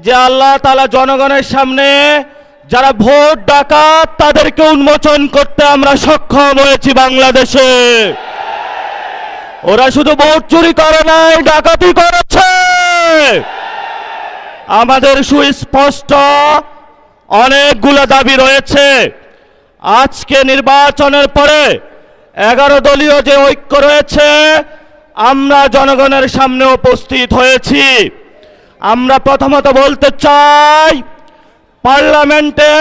যে আল্লাহ তাআলা জনগণের সামনে যারা ভোট ডাকাত তাদেরকে উন্মোচন করতে আমরা সক্ষম হয়েছি বাংলাদেশে। ওরা শুধু ভোট চুরি করে নাই, ডাকাতি করেছে। আমাদের সুস্পষ্ট অনেকগুলো দাবি রয়েছে। আজকে নির্বাচনের পরে 11 দলীয় যে ঐক্য রয়েছে, আমরা জনগণের সামনে উপস্থিত হয়েছি। আমরা প্রথমত বলতে চাই, পার্লামেন্টে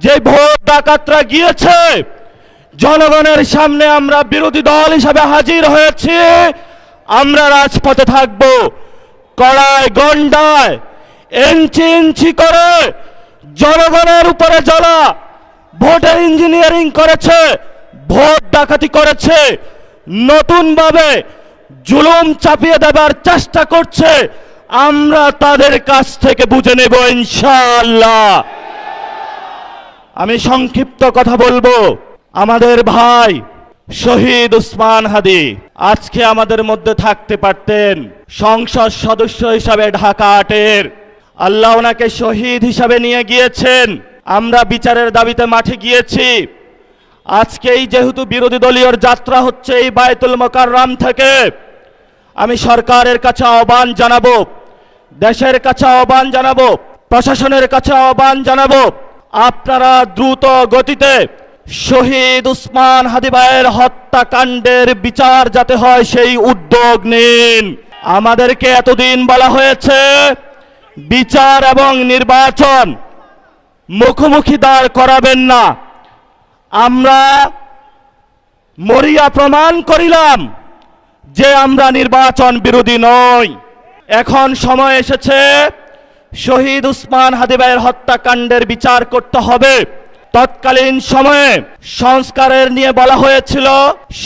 যে ভোট ডাকাতরা গিয়েছে, জনগণের সামনে আমরা বিরোধী দল হিসাবে হাজির হয়েছি। আমরা রাজপথে থাকব। কড়ায় গন্ডায় ইঞ্চি ইঞ্চি করে জনগণের উপরে যারা ভোটের ইঞ্জিনিয়ারিং করেছে, ভোট ডাকাতি করেছে, নতুনভাবে জুলুম চাপিয়ে দেবার চেষ্টা করছে, আমরা তাদের কাছ থেকে বুঝে নেব ইনশাআল্লাহ। আমি সংক্ষিপ্ত কথা বলবো। আমাদের ভাই শহীদ উসমান হাদি আজকে আমাদের মধ্যে থাকতে পারতেন, সংসদ সদস্য হিসাবে ঢাকা 8-এর। আল্লাহ ওনাকে শহীদ হিসাবে নিয়ে গিয়েছেন। আমরা বিচারের দাবিতে মাঠে গিয়েছি। আজকেই যেহেতু বিরোধী দলীয় যাত্রা হচ্ছে এই বায়তুল মোকাররম থেকে, আমি সরকারের কাছে আহ্বান জানাবো, দেশের কাছে আহ্বান জানাবো, প্রশাসনের কাছে আহ্বান জানাবো, আপনারা দ্রুত গতিতে শহীদ উসমান হাদি ভাইয়ের হত্যাকাণ্ডের বিচার যাতে হয় সেই উদ্যোগ নিন। আমাদেরকে এতদিন বলা হয়েছে বিচার এবং নির্বাচন মুখোমুখি দাঁড় করাবেন না। আমরা মরিয়া প্রমাণ করিলাম যে আমরা নির্বাচন বিরোধী নই। এখন সময় এসেছে শহীদ উসমান হাদি ভাইয়ের হত্যাকাণ্ডের বিচার করতে হবে। তৎকালীন সময়ে সংস্কারের নিয়ে বলা হয়েছিল,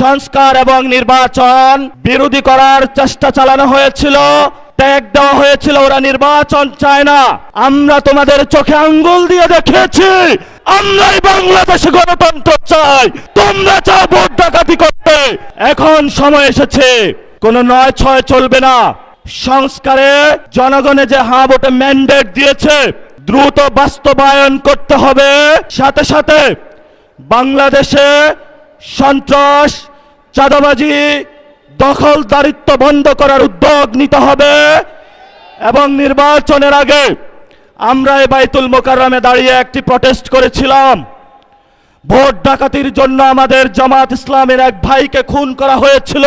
সংস্কার এবং নির্বাচন বিরোধী করার চেষ্টা চালানো হয়েছিল, ট্যাগ দেওয়া হয়েছিল, ওরা নির্বাচন চায় না। আমরা তোমাদের চোখে আঙ্গুল দিয়ে দেখিয়েছি আমরাই বাংলাদেশে গণতন্ত্র চাই, তোমরা চাও ভোট ডাকাতি করতে। এখন সময় এসেছে, কোনো 9-6 চলবে না। সংস্কারে জনগণে যে হ্যাঁ ভোটে ম্যান্ডেট দিয়েছে দ্রুত বাস্তবায়ন করতে হবে। সাথে সাথে বাংলাদেশে সন্ত্রাস, চাঁদাবাজি, দখলদারিত্ব বন্ধ করার উদ্যোগ নিতে হবে। এবং নির্বাচনের আগে আমরা এই বায়তুল মোকাররমে দাঁড়িয়ে একটি প্রটেস্ট করেছিলাম। ভোট ডাকাতির জন্য আমাদের জামাত ইসলামের এক ভাইকে খুন করা হয়েছিল।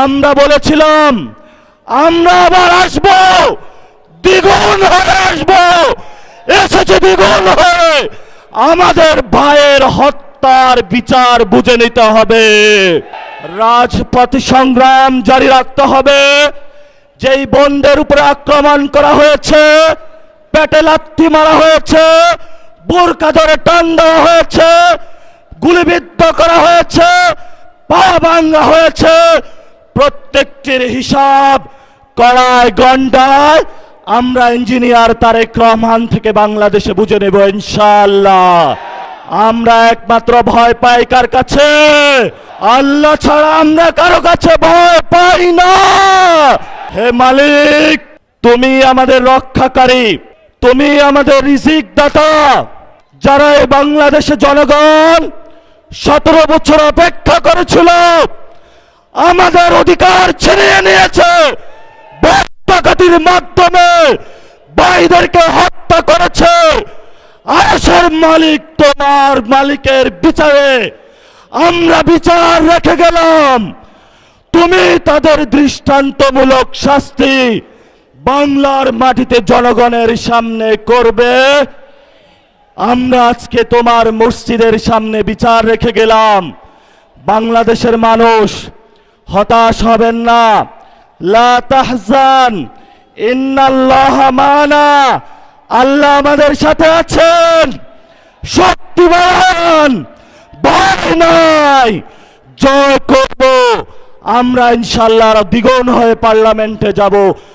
আমরা বলেছিলাম আমরা আবার আসবো, দ্বিগুণ হয়ে আসবো, এসেছে দ্বিগুণ হয়ে। আমাদের ভাইয়ের হত্যার বিচার বুঝে নিতে হবে, রাজপথ সংগ্রাম জারি রাখতে হবে। যেই বোনদের উপরে আক্রমণ করা হয়েছে, পেটে লাথি মারা হয়েছে, বোরকা ধরে টান দেওয়া হয়েছে, গুলিবিদ্ধ করা হয়েছে, পা ভাঙা হয়েছে, প্রত্যেকটির হিসাব কড়ায় গন্ডায় আমরা ইঞ্জিনিয়ার তারেক রহমান থেকে বাংলাদেশে বুঝে নেব ইনশাআল্লাহ। আমরা একমাত্র ভয় পাই কার কাছে? আল্লাহ ছাড়া আমরা কারো কাছে ভয় পাই না। হে মালিক, তুমি আমাদের রক্ষাকারী, তুমি আমাদের রিজিক দাতা। যারা এই বাংলাদেশে জনগণ 17 বছর অপেক্ষা করেছিল, আমাদের অধিকার ছিনিয়ে নিয়েছে, ডাকাতির মাধ্যমে ভাইদেরকে হত্যা করেছে। আরশের মালিক তোমার মালিকের বিচারে আমরা বিচার রেখে গেলাম। তুমি তাদের দৃষ্টান্তমূলক শাস্তি বাংলার মাটিতে জনগণের সামনে করবে। আমরা আজকে তোমার মসজিদের সামনে বিচার রেখে গেলাম। বাংলাদেশের মানুষ হতাশ হবেন না। লা তাহজান ইন্নাল্লাহা মানা, আল্লাহ আমাদের সাথে আছেন, শক্তিমান, ভয় নাই, জয় করব আমরা ইনশাআল্লাহ। দ্বিগুণ হয়ে পার্লামেন্টে যাব।